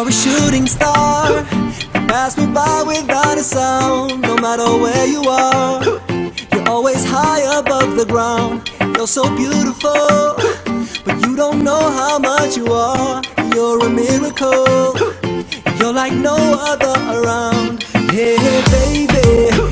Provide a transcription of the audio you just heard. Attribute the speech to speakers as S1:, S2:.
S1: a shooting star. You pass me by without a sound. No matter where you are, you're always high above the ground. You're so beautiful, but you don't know how much you are. You're a miracle, you're like no other around. Hey baby,